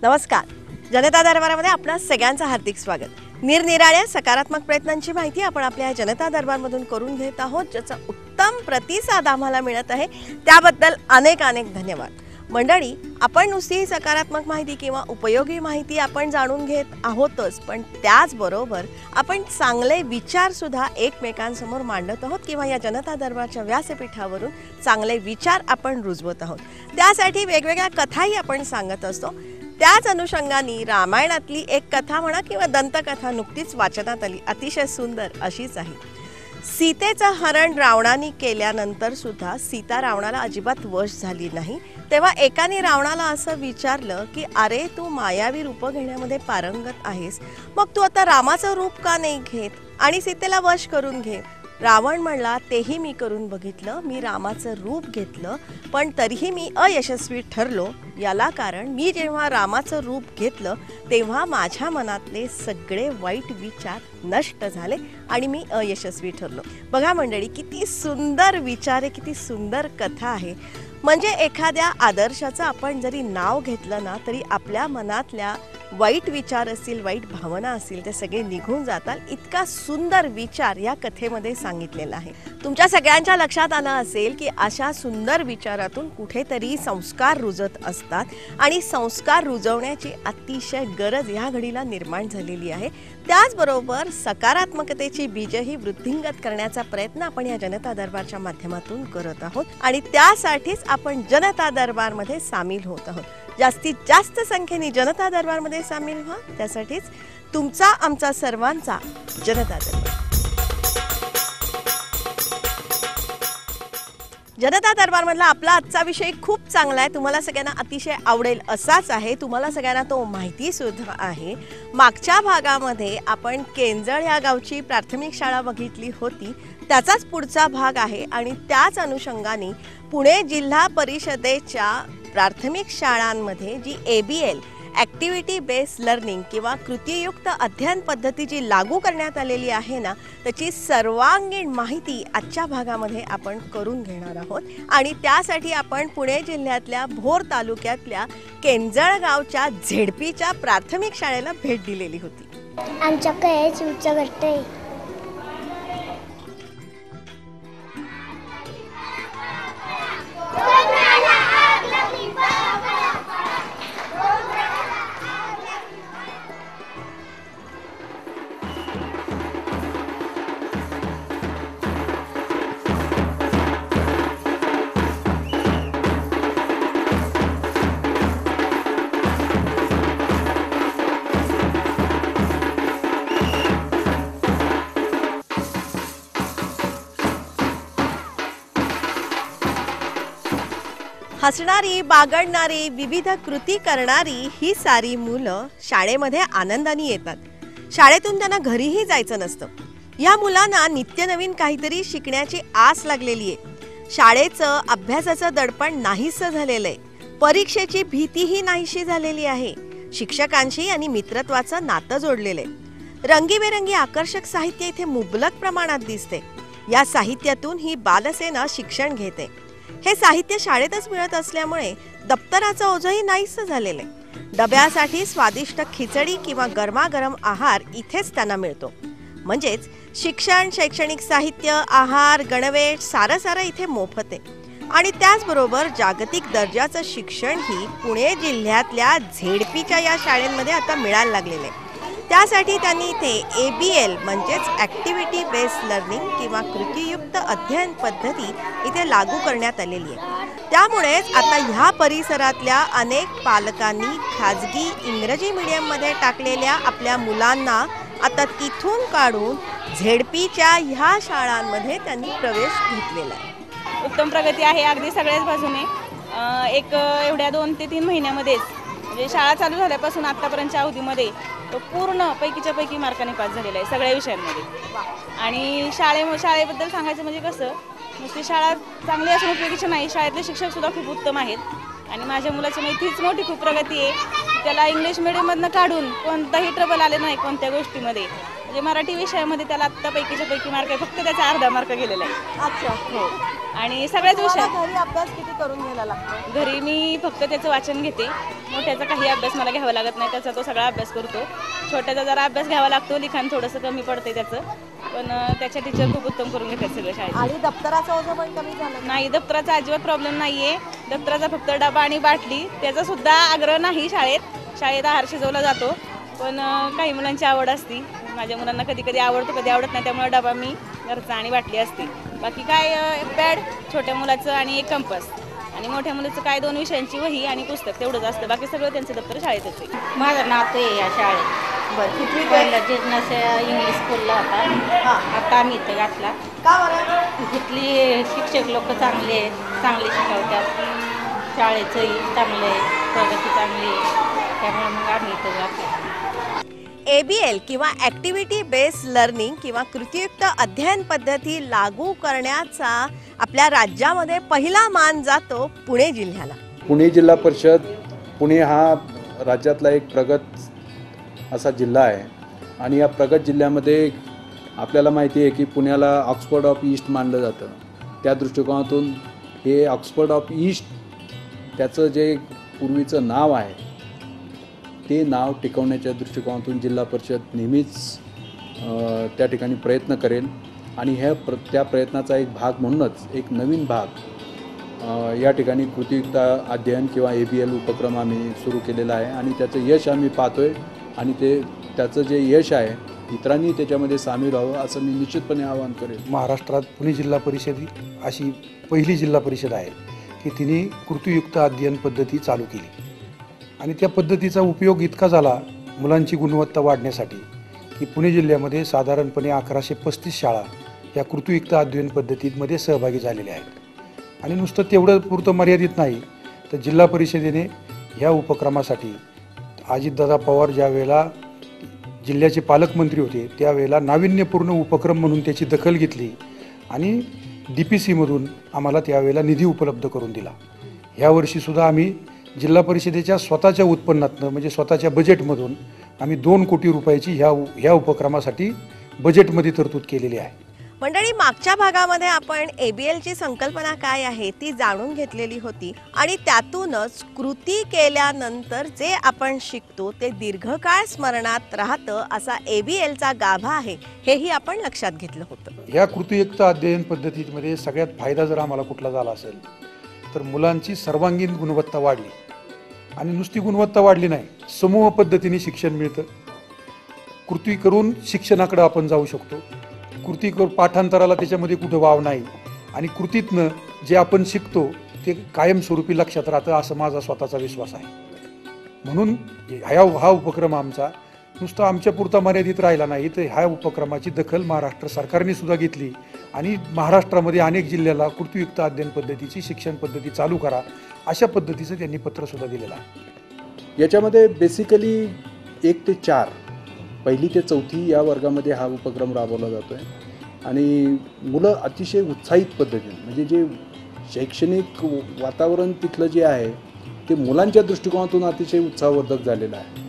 नमस्कार. जनता दरबारामध्ये आपल्या सगळ्यांचं हार्दिक स्वागत. निरनिराळ्या सकारात्मक प्रयत्नांची माहिती आपण आपल्या जनता दरबारमधून करून घेत आहोत, ज्याचा उत्तम प्रतिसाद आम्हाला मिळत आहे. त्याबद्दल अनेक अनेक धन्यवाद. मंडळी, आपण नुसती सकारात्मक माहिती किंवा उपयोगी माहिती आपण जाणून घेत आहोतच, पण त्याचबरोबर आपण चांगले विचार सुद्धा एकमेकांसमोर मांडत आहोत किंवा या जनता दरबारच्या व्यासपीठावरून चांगले विचार आपण रुजवत आहोत. त्यासाठी वेगवेगळ्या कथाही आपण सांगत असतो. त्याच अनुषंगाने रामायणातली एक कथा म्हणा किंवा दंतकथा नुकतीच वाचनात आली, अतिशय सुंदर अशीच आहे. सीतेचं हरण रावणाने केल्यानंतर सुद्धा सीता रावणाला अजिबात वश झाली नाही. तेव्हा एकाने रावणाला असं विचारलं की अरे, तू मायावी रूप घेण्यामध्ये पारंगत आहेस, मग तू आता रामाचं रूप का नाही घेत आणि सीतेला वश करून घे. रावण म्हणला, तेही मी करून बघितलं, मी रामाचं रूप घेतलं, पण तरीही मी अयशस्वी ठरलो. याला कारण मी जेव्हा रामाचं रूप घेतलं तेव्हा माझ्या मनातले सगळे वाईट विचार नष्ट झाले आणि मी अयशस्वी ठरलो. बघा मंडळी, किती सुंदर विचार आहे, किती सुंदर कथा आहे. म्हणजे एखाद्या आदर्शाचं आपण जरी नाव घेतलं ना, तरी आपल्या मनातल्या वाईट विचार असतील, वाईट भावना असतील, ते सगळे निघून जातात. इतका सुंदर विचार या कथेमध्ये सांगितलेला आहे. तुमच्या सगळ्यांच्या लक्षात आलं असेल की अशा सुंदर विचारातून कुठेतरी संस्कार रुजत असतात आणि संस्कार रुजवण्याची अतिशय गरज या घडीला निर्माण झालेली आहे. त्याचबरोबर सकारात्मकतेची बीजही वृद्धिंगत करण्याचा प्रयत्न आपण या जनता दरबारच्या माध्यमातून करत आहोत आणि त्यासाठीच आपण जनता दरबारमध्ये सामील होत आहोत. जास्तीत जास्त संख्येने जनता दरबारमध्ये सामील व्हा, त्यासाठीच तुमचा आमचा सर्वांचा जनता दरबार. जनता दरबारमधला आपला आजचा विषय खूप चांगला आहे, तुम्हाला सगळ्यांना अतिशय आवडेल असाच आहे. तुम्हाला सगळ्यांना तो माहिती सुद्धा आहे. मागच्या भागामध्ये आपण केंजळ या गावची प्राथमिक शाळा बघितली होती, त्याचाच पुढचा भाग आहे आणि त्याच अनुषंगाने पुणे जिल्हा परिषदेच्या प्राथमिक शाळांमध्ये जी ABL ॲक्टिव्हिटी बेस्ड लर्निंग किंवा कृतीयुक्त अध्ययन पद्धती जी लागू करण्यात आलेली आहे ना, त्याची सर्वांगीण माहिती आजच्या भागामध्ये आपण करून घेणार आहोत. आणि त्यासाठी आपण पुणे जिल्ह्यातल्या भोर तालुक्यातल्या केंजळ गावच्या झेडपीच्या प्राथमिक शाळेला भेट दिलेली होती. आमच्याकडे चिवचा घट्ट आहे. हसणारी, बागडणारी, विविध कृती करणारी ही सारी मुलं शाळेमध्ये आनंदाने येतात. शाळेतून त्यांना घरीही जायचं नसतं. या मुलांना नित्य नवीन काहीतरी शिकण्याची आस लागलेली आहे. शाळेचं अभ्यासाचं दडपण नाहीसं झालेलं आहे. परीक्षेची भीतीही नाहीशी झालेली आहे. शिक्षकांशी आणि मित्रत्वाचं नातं जोडलेलं आहे. रंगीबेरंगी आकर्षक साहित्य इथे मुबलक प्रमाणात दिसते. या साहित्यातून ही बालसेना शिक्षण घेते. हे साहित्य शाळेतच मिळत असल्यामुळे दप्तराचं ओझंही नाहीसं झालेलं आहे. डब्यासाठी स्वादिष्ट खिचडी किंवा गरमागरम आहार इथेच त्यांना मिळतो. म्हणजेच शिक्षण, शैक्षणिक साहित्य, आहार, गणवेश सारं इथे मोफत आहे. आणि त्याचबरोबर जागतिक दर्जाचं शिक्षणही पुणे जिल्ह्यातल्या झेडपीच्या या शाळेमध्ये आता मिळायला लागलेलं आहे. त्यासाठी त्यांनी इथे ABL म्हणजेच ॲक्टिव्हिटी बेस्ड लर्निंग किंवा कृतीयुक्त अध्ययन पद्धती इथे लागू करण्यात आलेली आहे. त्यामुळेच आता ह्या परिसरातल्या अनेक पालकांनी खाजगी इंग्रजी मीडियममध्ये टाकलेल्या आपल्या मुलांना आता तिथून काढून झेडपीच्या ह्या शाळांमध्ये त्यांनी प्रवेश घेतलेला आहे. उत्तम प्रगती आहे अगदी सगळ्याच बाजूने. एक एवढ्या 2 ते 3 महिन्यामध्येच म्हणजे शाळा चालू झाल्यापासून आत्तापर्यंतच्या अवधीमध्ये तो पूर्ण पैकीच्या पैकी मार्काने पास झालेला आहे सगळ्या विषयांमध्ये. आणि शाळेबद्दल सांगायचं म्हणजे कसं, नुसती शाळा चांगली असून उपयोगीची नाही, शाळेतले शिक्षकसुद्धा खूप उत्तम आहेत. आणि माझ्या मुलाची म्हणजे तीच मोठी खूप प्रगती आहे. त्याला इंग्लिश मिडियममधनं काढून कोणताही ट्रबल आले नाही कोणत्या गोष्टीमध्ये. म्हणजे मराठी विषयामध्ये त्याला आत्ता पैकीच्या पैकी मार्क आहे, फक्त त्याचा अर्धा मार्क गेलेला आहे. अच्छा हो. आणि सगळ्याच तुम्हाला विषयात घरी अभ्यास किती करून घ्यायला लागतो? घरी मी फक्त त्याचं वाचन घेते. मोठ्याचा काही अभ्यास मला घ्यावा लागत नाही, त्याचा तो सगळा अभ्यास करतो. छोट्याचा जरा अभ्यास घ्यावा लागतो, लिखाण थोडंसं कमी पडते त्याचं, पण त्याच्या टीचर खूप उत्तम करून घेतात सगळं शाळेत. आणि दप्तराचा ओझं पण कमी झालं? नाही, दप्तराचा अजिबात प्रॉब्लेम नाही आहे. दप्तराचा फक्त डबा आणि बाटली, त्याचा सुद्धा आग्रह नाही. शाळेत आहार शिजवला जातो, पण काही मुलांची आवड असती. माझ्या मुलांना कधी कधी आवडतो, कधी आवडत नाही, त्यामुळे डबा मी घरचा आणि बाटली असते. बाकी काय पॅड छोट्या मुलाचं आणि एक कंपास, आणि मोठ्या मुलाचं काय 2 विषयांची वही आणि पुस्तक तेवढंच असतं. बाकी सगळं त्यांचं दप्तर शाळेतच आहे. माझं नातं आहे या शाळेत. बरं, कितवी पहिला जिज्ञासा इंग्लिश स्कूलला होता, आता आम्ही इथं घातला. का बरं? इथली शिक्षक लोक चांगले आहेत, चांगले शिकवतात, शाळेचंही चांगलं आहे, प्रगती चांगली आहे, त्यामुळे मग आम्ही इथं घातलं. ABL किंवा ॲक्टिव्हिटी बेस्ड लर्निंग किंवा कृतीयुक्त अध्ययन पद्धती लागू करण्याचा आपल्या राज्यामध्ये पहिला मान जातो पुणे जिल्ह्याला. पुणे जिल्हा परिषद, पुणे हा राज्यातला एक प्रगत असा जिल्हा आहे. आणि या प्रगत जिल्ह्यामध्ये आपल्याला माहिती आहे की पुण्याला ऑक्सफर्ड ऑफ ईस्ट मानलं जातं. त्या दृष्टिकोनातून हे ऑक्सफर्ड ऑफ ईस्ट त्याचं जे पूर्वीचं नाव आहे ते नाव टिकवण्याच्या दृष्टिकोनातून जिल्हा परिषद नेहमीच त्या ठिकाणी प्रयत्न करेल. आणि त्या प्रयत्नाचा एक भाग म्हणूनच एक नवीन भाग या ठिकाणी कृतीयुक्त अध्ययन किंवा ABL उपक्रम आम्ही सुरू केलेला आहे. आणि त्याचं यश आम्ही पाहतो आहे, आणि त्याचं जे यश आहे इतरांनी त्याच्यामध्ये सामील व्हावं असं मी निश्चितपणे आवाहन करेन. महाराष्ट्रात पुणे जिल्हा परिषद अशी पहिली जिल्हा परिषद आहे की तिने कृतीयुक्त अध्ययन पद्धती चालू केली. आणि त्या पद्धतीचा उपयोग इतका झाला मुलांची गुणवत्ता वाढण्यासाठी की पुणे जिल्ह्यामध्ये साधारणपणे 1135 शाळा या कृतीयुक्त अध्ययन पद्धतीमध्ये सहभागी झालेल्या आहेत. आणि नुसतं तेवढं पुरतं मर्यादित नाही, तर जिल्हा परिषदेने ह्या उपक्रमासाठी अजितदादा पवार ज्या वेळेला जिल्ह्याचे पालकमंत्री होते त्यावेळेला नाविन्यपूर्ण उपक्रम म्हणून त्याची दखल घेतली आणि DPCमधून आम्हाला त्यावेळेला निधी उपलब्ध करून दिला. ह्या वर्षीसुद्धा आम्ही जिल्हा परिषदेच्या स्वतःच्या उत्पन्नातनं म्हणजे स्वतःच्या बजेटमधून आम्ही 2 कोटी रुपयाची ह्या उपक्रमासाठी बजेटमध्ये तरतूद केलेली आहे. मंडळी, मागच्या भागामध्ये आपण ABLची संकल्पना काय आहे ती जाणून घेतलेली होती, आणि त्यातूनच कृती केल्यानंतर जे आपण शिकतो ते दीर्घकाळ स्मरणात राहतं असा ABLचा गाभा आहे, हेही आपण लक्षात घेतलं होतं. ह्या कृतीयुक्त अध्ययन पद्धतीमध्ये सगळ्यात फायदा जर आम्हाला कुठला झाला असेल तर मुलांची सर्वांगीण गुणवत्ता वाढली. आणि नुसती गुणवत्ता वाढली नाही, समूह पद्धतीने शिक्षण मिळतं. कृती करून शिक्षणाकडे आपण जाऊ शकतो. कृती पाठांतराला त्याच्यामध्ये कुठं वाव नाही. आणि कृतीतनं जे आपण शिकतो ते कायमस्वरूपी लक्षात राहतं असं माझा स्वतःचा विश्वास आहे. म्हणून हा उपक्रम आमचा नुसतं आमच्या पुरता मर्यादित राहिला नाही, तर ह्या उपक्रमाची दखल महाराष्ट्र सरकारने सुद्धा घेतली. आणि महाराष्ट्रामध्ये अनेक जिल्ह्याला कृतीयुक्त अध्ययन पद्धतीची शिक्षण पद्धती चालू करा अशा पद्धतीचं त्यांनी पत्रसुद्धा दिलेलं आहे. याच्यामध्ये बेसिकली 1 ते 4 पहिली ते 4थी या वर्गामध्ये हा उपक्रम राबवला जातो आहे. आणि मुलं अतिशय उत्साहित पद्धतीने, म्हणजे जे शैक्षणिक वातावरण तिथलं जे आहे ते मुलांच्या दृष्टिकोनातून अतिशय उत्साहवर्धक झालेलं आहे.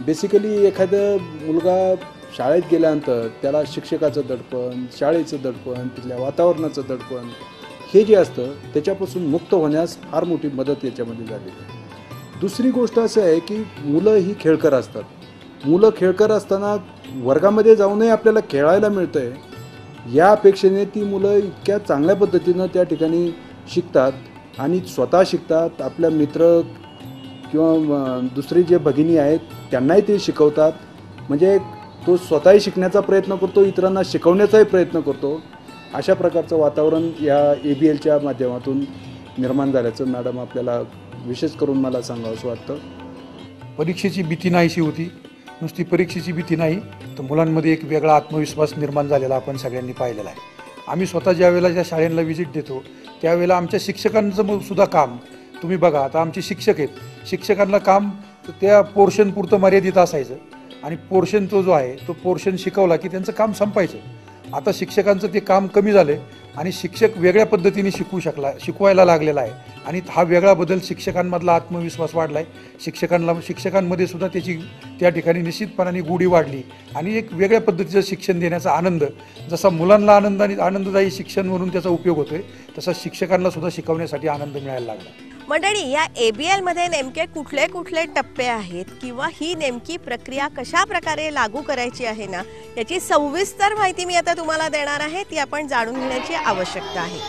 बेसिकली एखादा मुलगा शाळेत गेल्यानंतर त्याला शिक्षकाचं दडपण, शाळेचं दडपण, तिथल्या वातावरणाचं दडपण हे जे असतं त्याच्यापासून मुक्त होण्यास फार मोठी मदत याच्यामध्ये झालेली आहे. दुसरी गोष्ट असं आहे की मुलं ही खेळकर असतात. मुलं खेळकर असताना वर्गामध्ये जाऊनही आपल्याला खेळायला मिळतं आहे या अपेक्षेने ती मुलं इतक्या चांगल्या पद्धतीनं त्या ठिकाणी शिकतात आणि स्वतः शिकतात. आपल्या मित्र किंवा दुसरी जे भगिनी आहेत त्यांनाही ते शिकवतात. म्हणजे तो स्वतःही शिकण्याचा प्रयत्न करतो, इतरांना शिकवण्याचाही प्रयत्न करतो. अशा प्रकारचं वातावरण या ABLच्या माध्यमातून निर्माण झाल्याचं मॅडम आपल्याला विशेष करून मला सांगावंसं वाटतं. परीक्षेची भीती नाहीशी होती. नुसती परीक्षेची भीती नाही तर मुलांमध्ये एक वेगळा आत्मविश्वास निर्माण झालेला आपण सगळ्यांनी पाहिलेला आहे. आम्ही स्वतः ज्या वेळेला ज्या शाळेला व्हिजिट देतो त्यावेळेला आमच्या शिक्षकांचं सुद्धा काम तुम्ही बघा. आता आमचे शिक्षक आहेत, शिक्षकांना काम त्या पोर्शन पुरतं मर्यादित असायचं आणि पोर्शन तो जो आहे तो पोर्शन शिकवला की त्यांचं काम संपायचं. आता शिक्षकांचं ते काम कमी झालं आणि शिक्षक वेगळ्या पद्धतीने शिकवायला लागलेला आहे आणि हा वेगळा बदल शिक्षकांमधला आत्मविश्वास वाढला आहे. शिक्षकांमध्ये सुद्धा त्याची त्या ठिकाणी निश्चितपणाने गोडी वाढली आणि एक वेगळ्या पद्धतीचं शिक्षण देण्याचा आनंद, जसा मुलांना आनंददायी शिक्षण म्हणून त्याचा उपयोग होतोय, तसा शिक्षकांना सुद्धा शिकवण्यासाठी आनंद मिळायला लागला. मंडळी, या ABL मध्ये नेमके कुठले कुठले टप्पे आहेत किंवा ही नेमकी प्रक्रिया कशा प्रकारे लागू करायची आहे ना, याची सविस्तर माहिती मी आता तुम्हाला देणार आहे. ती आपण जाणून घेण्याची आवश्यकता आहे.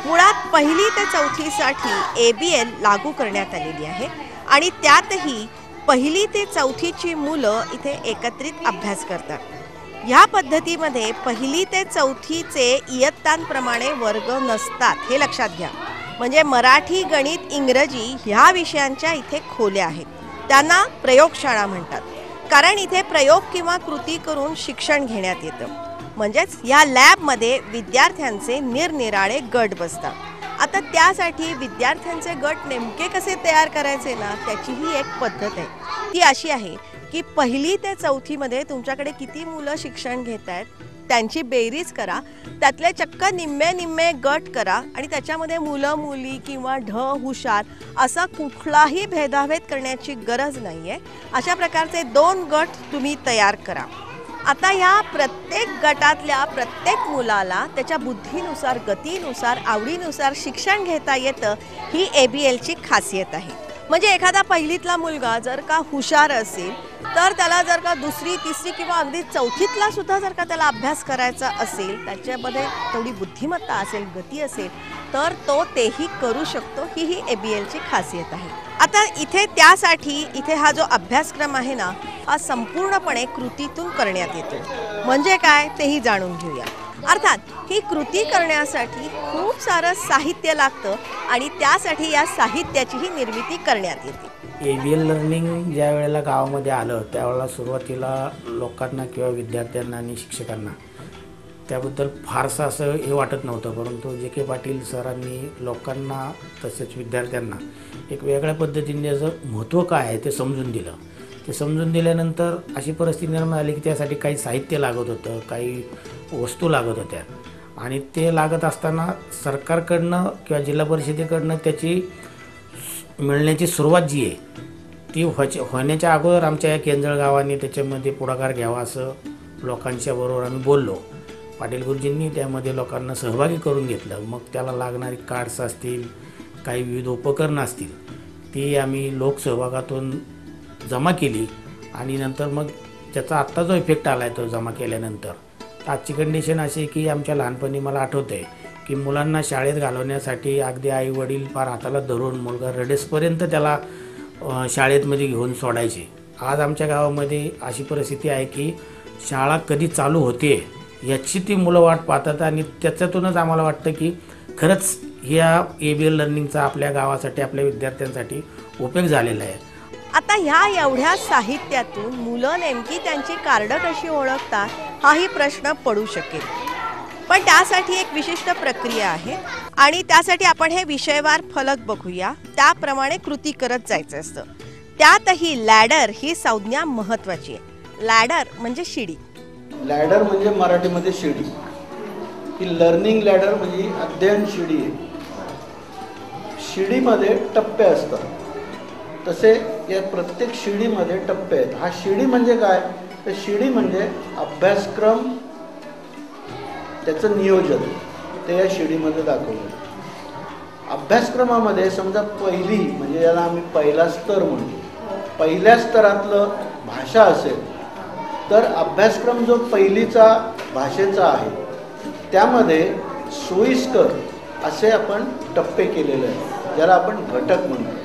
मुळात 1ली ते 4थीसाठी ABL लागू करण्यात आलेली आहे आणि त्यातही 1ली ते 4थीची मुलं इथे एकत्रित अभ्यास करतात. ह्या पद्धतीमध्ये 1ली ते 4थीचे इयत्तांप्रमाणे वर्ग नसतात, हे लक्षात घ्या. म्हणजे मराठी, गणित, इंग्रजी ह्या विषयांच्या इथे खोल्या आहेत. त्यांना प्रयोगशाळा म्हणतात, कारण इथे प्रयोग किंवा कृती करून शिक्षण घेण्यात येतं. म्हणजेच या लॅबमध्ये विद्यार्थ्यांचे निरनिराळे गट बसतात. आता त्यासाठी विद्यार्थ्यांचे गट नेमके कसे तयार करायचे ना, त्याचीही एक पद्धत आहे. ती अशी आहे की 1ली ते 4थीमध्ये तुमच्याकडे किती मुलं शिक्षण घेत आहेत त्यांची बेरीज करा, त्यातले चक्क निम्मे गट करा आणि त्याच्यामध्ये मुलं मुली किंवा हुशार असा कुठलाही भेदाभेद करण्याची गरज नाही आहे. अशा प्रकारचे 2 गट तुम्ही तयार करा. आता या प्रत्येक गटातल्या प्रत्येक मुलाला त्याच्या बुद्धीनुसार, गतीनुसार, आवडीनुसार शिक्षण घेता येतं. ही ABLची खासियत आहे. म्हणजे एखादा 1लीतला मुलगा जर का हुशार असेल तर त्याला जर का 2री, 3री किंवा अगदी 4थीतला सुद्धा जर का त्याला अभ्यास करायचा असेल, त्याच्यामध्ये थोडी बुद्धिमत्ता असेल, गती असेल, तर तो तेही करू शकतो. ही ABLची खासियत आहे. आता त्यासाठी इथे हा जो अभ्यासक्रम आहे ना, हा संपूर्णपणे कृतीतून करण्यात येतो. म्हणजे काय तेही जाणून घेऊया. अर्थात ही कृती करण्यासाठी खूप सारं साहित्य लागतं आणि त्यासाठी या साहित्याचीही निर्मिती करण्यात येते. ABL लर्निंग ज्या वेळेला गावामध्ये आलं त्यावेळेला सुरुवातीला लोकांना किंवा विद्यार्थ्यांना आणि शिक्षकांना त्याबद्दल फारसं असं हे वाटत नव्हतं. परंतु JK पाटील सरांनी लोकांना तसेच विद्यार्थ्यांना एक वेगळ्या पद्धतीने त्याचं महत्त्व काय आहे ते समजून दिलं. ते समजून दिल्यानंतर अशी परिस्थिती निर्माण झाली की त्यासाठी काही साहित्य लागत होतं, काही वस्तू लागत होत्या आणि ते लागत असताना सरकारकडनं किंवा जिल्हा परिषदेकडनं त्याची मिळण्याची सुरुवात जी आहे ती होण्याच्या अगोदर आमच्या या केंजळ गावाने त्याच्यामध्ये पुढाकार घ्यावा असं लोकांच्या बरोबर आम्ही बोललो. पाटील गुरुजींनी त्यामध्ये लोकांना सहभागी करून घेतलं. मग त्याला लागणारी कार्ड्स असतील, काही विविध उपकरणं असतील, ती आम्ही लोकसहभागातून जमा केली आणि नंतर मग त्याचा आत्ता जो इफेक्ट आला आहे तो जमा केल्यानंतर आजची कंडिशन अशी की आमच्या लहानपणी मला आठवतं आहे की मुलांना शाळेत घालवण्यासाठी अगदी आई वडील फार हाताला धरून मुलगा रडेसपर्यंत त्याला शाळेमध्ये घेऊन सोडायचे. आज आमच्या गावामध्ये अशी परिस्थिती आहे की शाळा कधी चालू होते याची ती मुलं वाट पाहतात आणि त्याच्यातूनच आम्हाला वाटतं की खरंच या ABL लर्निंगचा आपल्या गावासाठी, आपल्या विद्यार्थ्यांसाठी उपयोग झालेला आहे. आता ह्या एवढ्या साहित्यातून मुलं नेमकी त्यांची कार्ड कशी ओळखतात हाही प्रश्न पडू शकेल. पण त्यासाठी एक विशिष्ट प्रक्रिया आहे आणि त्यासाठी आपण हे विषयवार फलक बघूया, त्याप्रमाणे कृती करत जायचं असतं. त्यातही लॅडर ही संज्ञा महत्त्वाची आहे. लॅडर म्हणजे शिडी. लॅडर म्हणजे मराठीमध्ये शिडी. ही लर्निंग लॅडर म्हणजे अध्ययन शिडी आहे. शिडीमध्ये टप्पे असतात, तसे या प्रत्येक शिडीमध्ये टप्पे आहेत. हा शिडी म्हणजे काय, तर शिडी म्हणजे अभ्यासक्रम, त्याचं नियोजन ते या शिडीमध्ये दाखवलं. अभ्यासक्रमामध्ये समजा 1ली म्हणजे याला आम्ही पहिला स्तर म्हणतो, पहिल्या स्तरातलं भाषा असेल तर अभ्यासक्रम जो 1लीचा भाषेचा आहे त्यामध्ये सोयीस्कर असे आपण टप्पे केलेले आहेत, ज्याला आपण घटक म्हणतो.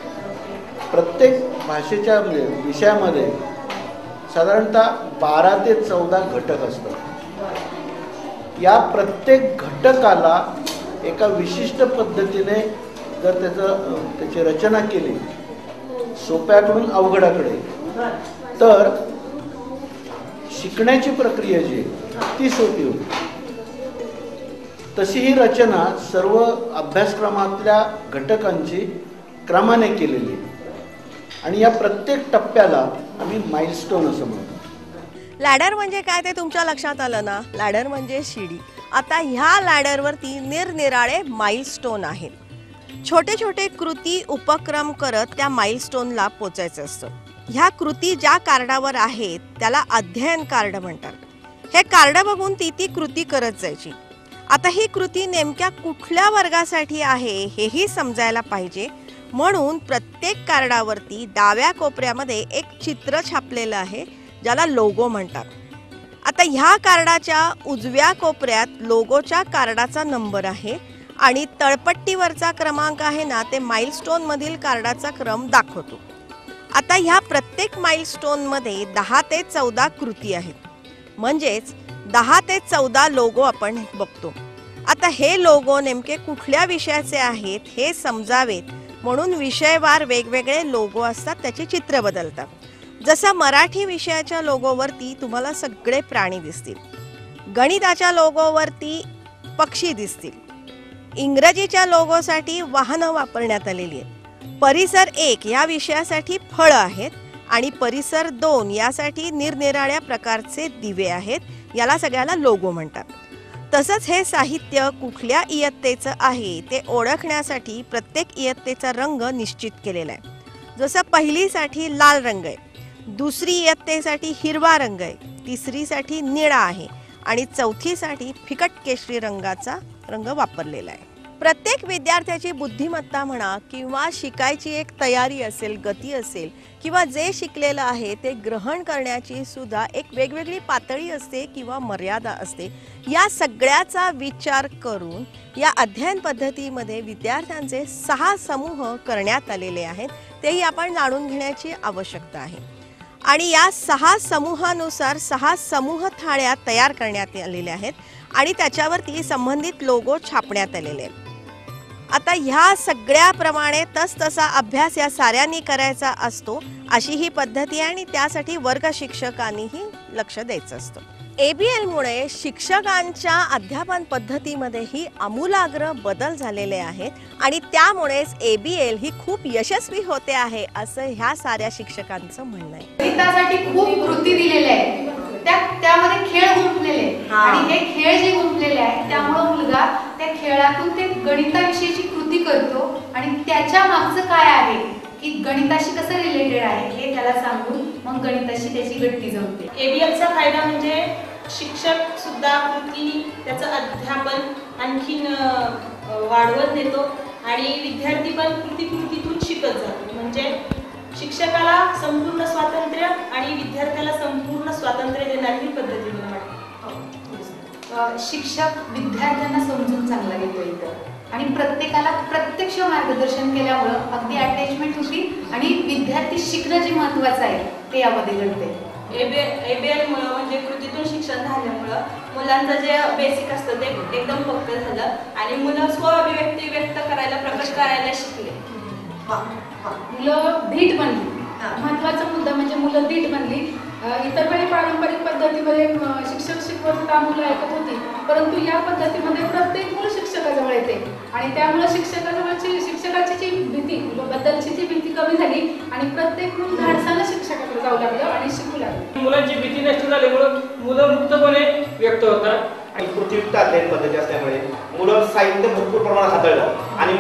प्रत्येक भाषेच्या म्हणजे विषयामध्ये साधारणतः 12 ते 14 घटक असतात. या प्रत्येक घटकाला एका विशिष्ट पद्धतीने जर त्याची रचना केली, सोप्याकडून अवघडाकडे, तर शिकण्याची प्रक्रिया जी आहे ती सोपी होती. तशी ही रचना सर्व अभ्यासक्रमातल्या घटकांची क्रमाने केलेली आणि या प्रत्येक टप्प्याला आम्ही माइलस्टोन असं म्हणतो. लॅडर म्हणजे काय ते तुमच्या लक्षात आलं ना. लॅडर म्हणजे शिडी. आता ह्या लॅडरवरती निरनिराळे माइलस्टोन आहेत. छोटे छोटे कृती उपक्रम करत त्या माइलस्टोनला पोचायचं असतं. ह्या कृती ज्या कार्डावर आहेत त्याला अध्ययन कार्ड म्हणतात. हे कार्ड बघून ती कृती करत जायची. आता ही कृती नेमक्या कुठल्या वर्गासाठी आहे हेही समजायला पाहिजे, म्हणून प्रत्येक कार्डावरती डाव्या कोपऱ्यामध्ये एक चित्र छापलेलं आहे ज्याला लोगो म्हणतात. आता ह्या कार्डाच्या उजव्या कोपऱ्यात लोगोच्या कार्डाचा नंबर आहे आणि तळपट्टीवरचा क्रमांक आहे ना ते माइलस्टोनमधील कार्डाचा क्रम दाखवतो. आता ह्या प्रत्येक माइलस्टोनमध्ये 10 ते 14 कृती आहेत, म्हणजेच 10 ते 14 लोगो आपण बघतो. आता हे लोगो नेमके कुठल्या विषयाचे आहेत हे समजावेत म्हणून विषयवार वेगवेगळे लोगो असतात, त्याची चित्र बदलतात. जसं मराठी विषयाच्या लोगोवरती तुम्हाला सगळे प्राणी दिसतील, गणिताच्या लोगोवरती पक्षी दिसतील, इंग्रजीच्या लोगोसाठी वाहनं वापरण्यात आलेली आहेत, परिसर 1 या विषयासाठी फळं आहेत आणि परिसर 2 यासाठी निरनिराळ्या प्रकारचे दिवे आहेत. याला सगळ्याला लोगो म्हणतात. तसंच हे साहित्य कुठल्या इयत्तेचं आहे ते ओळखण्यासाठी प्रत्येक इयत्तेचा रंग निश्चित केलेला आहे. जसं पहिलीसाठी लाल रंग आहे, दुसरी इयत्तेसाठी हिरवा रंग आहे, तिसरीसाठी निळा आहे आणि चौथीसाठी फिकट केशरी रंगाचा रंग वापरलेला आहे. प्रत्येक विद्यार्थ्याची बुद्धिमत्ता म्हणा किंवा शिकायची एक तयारी असेल, गती असेल किंवा जे शिकलेलं आहे ते ग्रहण करण्याची सुद्धा एक वेगवेगळी पातळी असते किंवा मर्यादा असते. या सगळ्याचा विचार करून या अध्ययन पद्धतीमध्ये विद्यार्थ्यांचे 6 समूह करण्यात आलेले आहेत, तेही आपण जाणून घेण्याची आवश्यकता आहे. आणि या 6 समूहानुसार 6 समूह थाळ्या तयार करण्यात आलेल्या आहेत आणि त्याच्यावरती संबंधित लोगो छापण्यात आलेले आहेत. आता ह्या सगळ्याप्रमाणे तसतसा अभ्यास या साऱ्यांनी करायचा असतो, अशी ही पद्धती आहे आणि त्यासाठी वर्ग शिक्षकांनीही लक्ष द्यायचं असतं. ABL मुळे शिक्षकांच्या अध्यापन पद्धतीमध्येही आमूलाग्र बदल झालेले आहेत आणि त्यामुळेच ABL ही खूप यशस्वी होते आहे असं ह्या साऱ्या शिक्षकांचं म्हणणं आहे. गणितासाठी खूप कृती दिलेल्या आहेत, त्यामध्ये खेळ गुंतलेले आणि हे खेळ जे गुंतलेले आहेत त्यामुळे मुलगा त्या खेळातून ते गणिताविषयीची कृती करतो आणि त्याच्या मागचं काय आहे की गणिताशी कसं रिलेटेड आहे हे त्याला सांगून मग गणिताशी त्याची गट्टी जमते. ABLचा फायदा म्हणजे शिक्षक सुद्धा कृती त्याचं अध्यापन आणखीन वाढवत नेतो आणि विद्यार्थी पण कृतीतून शिकत जातो. म्हणजे शिक्षकाला संपूर्ण स्वातंत्र्य आणि विद्यार्थ्याला संपूर्ण स्वातंत्र्य देणारी पद्धती निर्माण. शिक्षक विद्यार्थ्यांना समजून चांगला घेतो इथं आणि प्रत्येकाला प्रत्यक्ष मार्गदर्शन केल्यामुळं अगदी अटॅचमेंट होती आणि विद्यार्थी शिकणं जे महत्त्वाचं आहे ते यामध्ये घडते. ABL मुळे म्हणजे कृतीतून शिक्षण झाल्यामुळं मुलांचं जे बेसिक असतं ते एकदम पक्क झालं आणि मुलं स्वअभिव्यक्ती व्यक्त करायला, प्रकट करायला शिकले. मुलं धीट बनली. महत्त्वाचा मुद्दा म्हणजे मुलं धीट बनली. इतर वेळी पारंपरिक पद्धतीमध्ये शिक्षक शिकवत होता, मुलं ऐकत होती, परंतु या पद्धतीमध्ये प्रत्येक मूळ शिक्षकाजवळ येते आणि त्यामुळे शिक्षकाची जी भीती बद्दलची जी भीती कमी झाली आणि प्रत्येक मूल धाडसानं शिक्षकाकडे जाऊ लागलं आणि शिकू लागलं. मुलांची भीती नष्ट झाल्यामुळे मुलं मुक्तपणे व्यक्त होतात आणि कृतीयुक्त अध्ययन पद्धती असल्यामुळे मुलं साहित्य भरपूर प्रमाणात हाताळलं आणि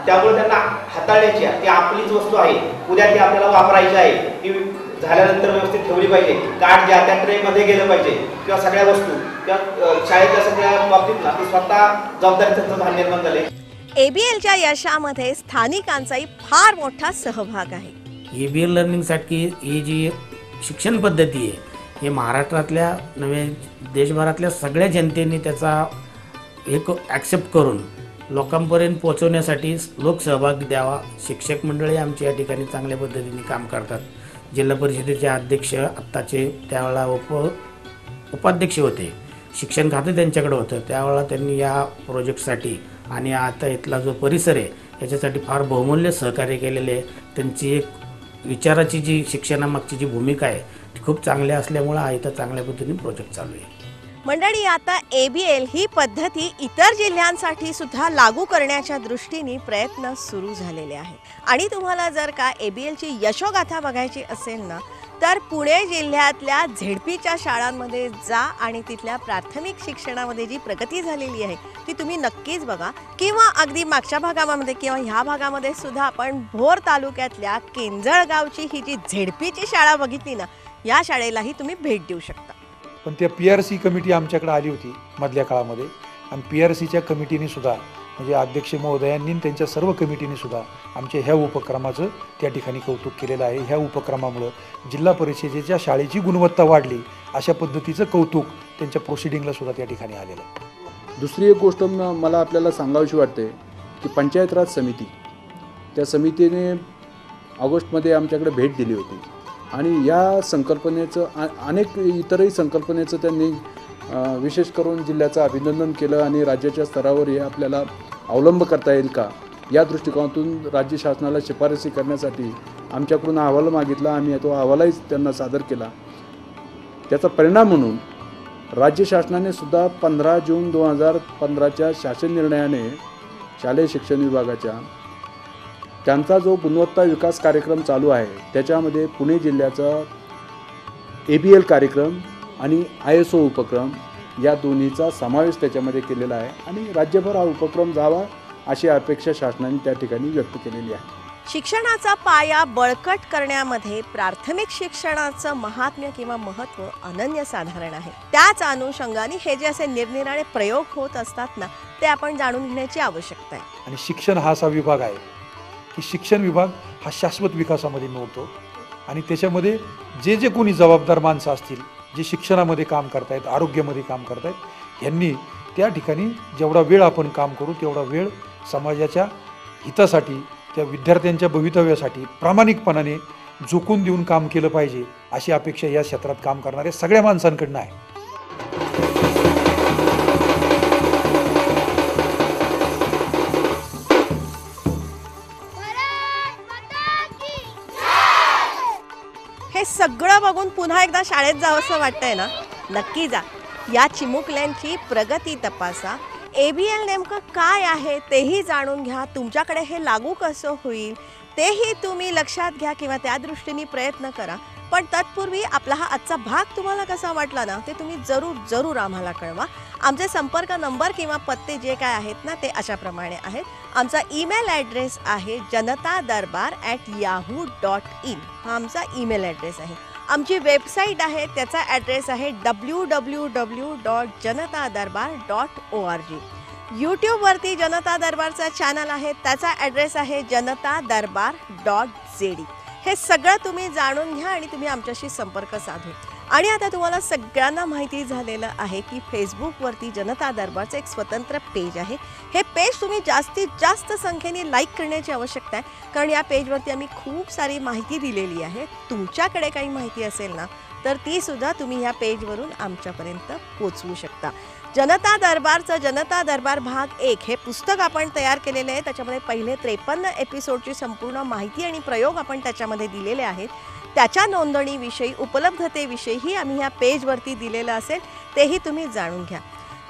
त्यामुळे त्यांना हाताळण्याची ती आपलीच वस्तू आहे, उद्या ती आपल्याला वापरायची आहे, ती झाल्यानंतर व्यवस्थित ठेवली पाहिजे, कार्ड ज्या त्या ट्रेमध्ये गेलं पाहिजे किंवा सगळ्या वस्तू किंवा शाळेच्या सगळ्या बाबतीत ना ती स्वतः जबाबदारी त्यांचं भान निर्माण झाले. ABLच्या यशामध्ये स्थानिकांचाही फार मोठा सहभाग आहे. ABL लर्निंगसाठी ही जी शिक्षण पद्धती आहे हे महाराष्ट्रातल्या नव्हे देशभरातल्या सगळ्या जनतेने त्याचा एक ॲक्सेप्ट करून लोकांपर्यंत पोहोचवण्यासाठी लोकसहभाग द्यावा. शिक्षक मंडळी आमची या ठिकाणी चांगल्या पद्धतीने काम करतात. जिल्हा परिषदेचे अध्यक्ष आत्ताचे त्यावेळेला उपाध्यक्ष होते, शिक्षण खातं त्यांच्याकडे होतं, त्यावेळेला त्यांनी या प्रोजेक्टसाठी आणि आता इथला जो परिसर आहे याच्यासाठी फार बहुमूल्य सहकार्य केलेले आहे. त्यांची एक विचाराची जी शिक्षणामागची जी भूमिका आहे ती खूप चांगली असल्यामुळं हा इथं चांगल्या पद्धतीने प्रोजेक्ट चालू आहे. मंडळी, आता ABL ही पद्धती इतर जिल्ह्यांसाठी सुद्धा लागू करण्याच्या दृष्टीने प्रयत्न सुरू झालेले आहेत आणि तुम्हाला जर का ABLची यशोगाथा बघायची असेल ना तर पुणे जिल्ह्यातल्या झेडपीच्या शाळांमध्ये जा आणि तिथल्या प्राथमिक शिक्षणामध्ये जी प्रगती झालेली आहे ती तुम्ही नक्कीच बघा. किंवा अगदी मागच्या भागामध्ये किंवा ह्या भागामध्ये सुद्धा आपण भोर तालुक्यातल्या केंजळगावची ही जी झेडपीची शाळा बघितली ना, या शाळेलाही तुम्ही भेट देऊ शकता. पण त्या PRC कमिटी आमच्याकडे आली होती मधल्या काळामध्ये, आणि PRCच्या कमिटीने सुद्धा म्हणजे अध्यक्ष महोदयांनी त्यांच्या सर्व कमिटीने सुद्धा आमच्या ह्या उपक्रमाचं त्या ठिकाणी कौतुक केलेलं आहे. ह्या उपक्रमामुळं जिल्हा परिषदेच्या शाळेची गुणवत्ता वाढली, अशा पद्धतीचं कौतुक त्यांच्या प्रोसिडिंगला सुद्धा त्या ठिकाणी आलेलं आहे. दुसरी एक गोष्ट मला आपल्याला सांगावीशी वाटते की पंचायत राज समिती, त्या समितीने ऑगस्टमध्ये आमच्याकडे भेट दिली होती आणि या संकल्पनेचं अनेक इतरही संकल्पनेचं त्यांनी विशेष करून जिल्ह्याचं अभिनंदन केलं आणि राज्याच्या स्तरावर हे आपल्याला अवलंब करता येईल का या दृष्टिकोनातून राज्य शासनाला शिफारसी करण्यासाठी आमच्याकडून अहवाल मागितला. आम्ही तो अहवालही त्यांना सादर केला. त्याचा परिणाम म्हणून राज्य शासनाने सुद्धा 15 जून 2015च्या शासन निर्णयाने शालेय शिक्षण विभागाच्या त्यांचा जो गुणवत्ता विकास कार्यक्रम चालू आहे त्याच्यामध्ये पुणे जिल्ह्याचा ABL कार्यक्रम आणि ISO उपक्रम या दोन्हीचा समावेश त्याच्यामध्ये केलेला आहे आणि राज्यभर हा उपक्रम जावा अशी अपेक्षा शासनाने त्या ठिकाणी व्यक्त केलेली आहे. शिक्षणाचा पाया बळकट करण्यामध्ये प्राथमिक शिक्षणाचं महात्म्य किंवा महत्त्व अनन्यसाधारण आहे. त्याच अनुषंगाने हे जे असे निरनिराळे प्रयोग होत असतात ना, ते आपण जाणून घेण्याची आवश्यकता आहे. आणि शिक्षण हा असा विभाग आहे की शिक्षण विभाग हा शाश्वत विकासामध्ये मिळतो आणि त्याच्यामध्ये जे जे कोणी जबाबदार माणसं असतील, जे शिक्षणामध्ये काम करतायत, आरोग्यामध्ये काम करतायत, यांनी त्या ठिकाणी जेवढा वेळ आपण काम करू तेवढा वेळ समाजाच्या हितासाठी, त्या विद्यार्थ्यांच्या भवितव्यासाठी प्रामाणिकपणाने झोकून देऊन काम केलं पाहिजे अशी अपेक्षा या क्षेत्रात काम करणाऱ्या सगळ्या माणसांकडनं आहे. हे सगळं बघून पुन्हा एकदा शाळेत जावंसं वाटतंय ना, नक्की जा. या चिमुकल्यांची प्रगती तपासा. ABL नेमकं काय आहे तेही जाणून घ्या. तुमच्याकडे हे लागू कसं होईल तेही तुम्ही लक्षात घ्या किंवा त्या दृष्टीने प्रयत्न करा. पण तत्पूर्वी आपला हा आजचा भाग तुम्हाला कसा वाटला ना, ते तुम्ही जरूर आम्हाला कळवा. आमचे संपर्क नंबर किंवा पत्ते जे काय आहेत ना, ते अशाप्रमाणे आहेत. आमचा ईमेल ॲड्रेस आहे janatadarbar@yahoo.in. हा आमचा ईमेल ॲड्रेस आहे. आमची वेबसाईट आहे, त्याचा ॲड्रेस आहे www.janatadarbar.org. यूट्यूबवरती जनता दरबारचा चॅनल आहे, त्याचा ॲड्रेस आहे janatadarbar.zd. हे सगळं तुम्ही जाणून घ्या आणि तुम्ही आमच्याशी संपर्क साधू. आणि आता तुम्हाला सगळ्यांना माहिती झालेलं आहे की फेसबुकवरती जनता दरबारचं एक स्वतंत्र पेज आहे. हे पेज तुम्ही जास्तीत जास्त संख्येने लाईक करण्याची आवश्यकता आहे, कारण या पेजवरती आम्ही खूप सारी माहिती दिलेली आहे. तुमच्याकडे काही माहिती असेल ना, तर ती सुद्धा तुम्ही ह्या पेजवरून आमच्यापर्यंत पोचवू शकता. जनता दरबारचं जनता दरबार भाग 1 हे पुस्तक आपण तयार केलेले आहे. त्याच्यामध्ये पहिले 53 एपिसोडची संपूर्ण माहिती आणि प्रयोग आपण त्याच्यामध्ये दिलेले आहेत. त्याच्या नोंदणीविषयी, उपलब्धतेविषयीही आम्ही ह्या पेजवरती दिलेलं असेल, तेही तुम्ही जाणून घ्या.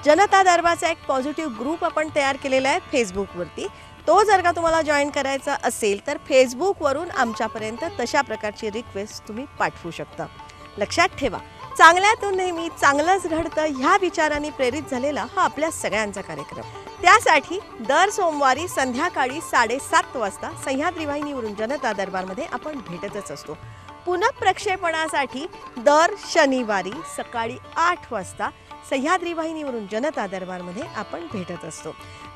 जनता दरबारचा एक पॉझिटिव्ह ग्रुप आपण तयार केलेला आहे फेसबुकवरती. तो जर का तुम्हाला जॉईन करायचा असेल तर फेसबुकवरून आमच्यापर्यंत तशा प्रकारची रिक्वेस्ट तुम्ही पाठवू शकता. लक्षात ठेवा, चांगल्यातून नेहमी चांगलंच घडतं ह्या विचारांनी प्रेरित झालेला हा आपल्या सगळ्यांचा कार्यक्रम. त्यासाठी दर सोमवारी संध्याकाळी 7:30 वाजता सह्याद्री वाहिनीवरून जनता दरबारमध्ये आपण भेटतच असतो. पुनःप्रक्षेपणासाठी दर शनिवारी सकाळी 8 वाजता सह्याद्री वाहिनीवरून जनता दरबारमध्ये आपण भेटत असतो.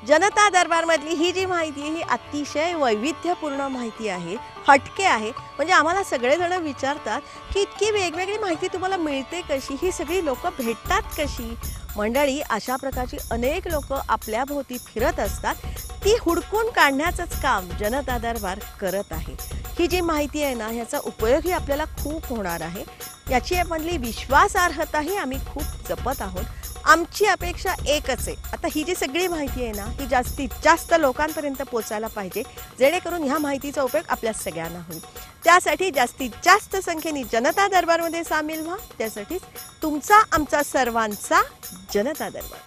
जनता दरबारमधली ही जी माहिती आहे ही अतिशय वैविध्यपूर्ण माहिती आहे, हटके आहे. म्हणजे आम्हाला सगळेजण विचारतात की इतकी वेगवेगळी माहिती तुम्हाला मिळते कशी, ही सगळी लोक भेटतात कशी. मंडळी, अशा प्रकारची अनेक लोक आपल्याभोवती फिरत असतात. ती हुडकून काढण्याचंच काम जनता दरबार करत आहे. ही जी माहिती आहे ना, ह्याचा उपयोगही आपल्याला खूप होणार आहे. याची मधली विश्वासार्हताही आम्ही खूप जपत आहोत. आमची अपेक्षा एकच आहे, आता ही जी सगळी माहिती आहे ना, ही जास्तीत जास्त लोकांपर्यंत पोचायला पाहिजे, जेणेकरून ह्या माहितीचा उपयोग आपल्या सगळ्यांना होईल. त्यासाठी जास्तीत जास्त संख्येने जनता दरबारमध्ये सामील व्हा. त्यासाठीच तुमचा, आमचा सर्वांचा जनता दरबार.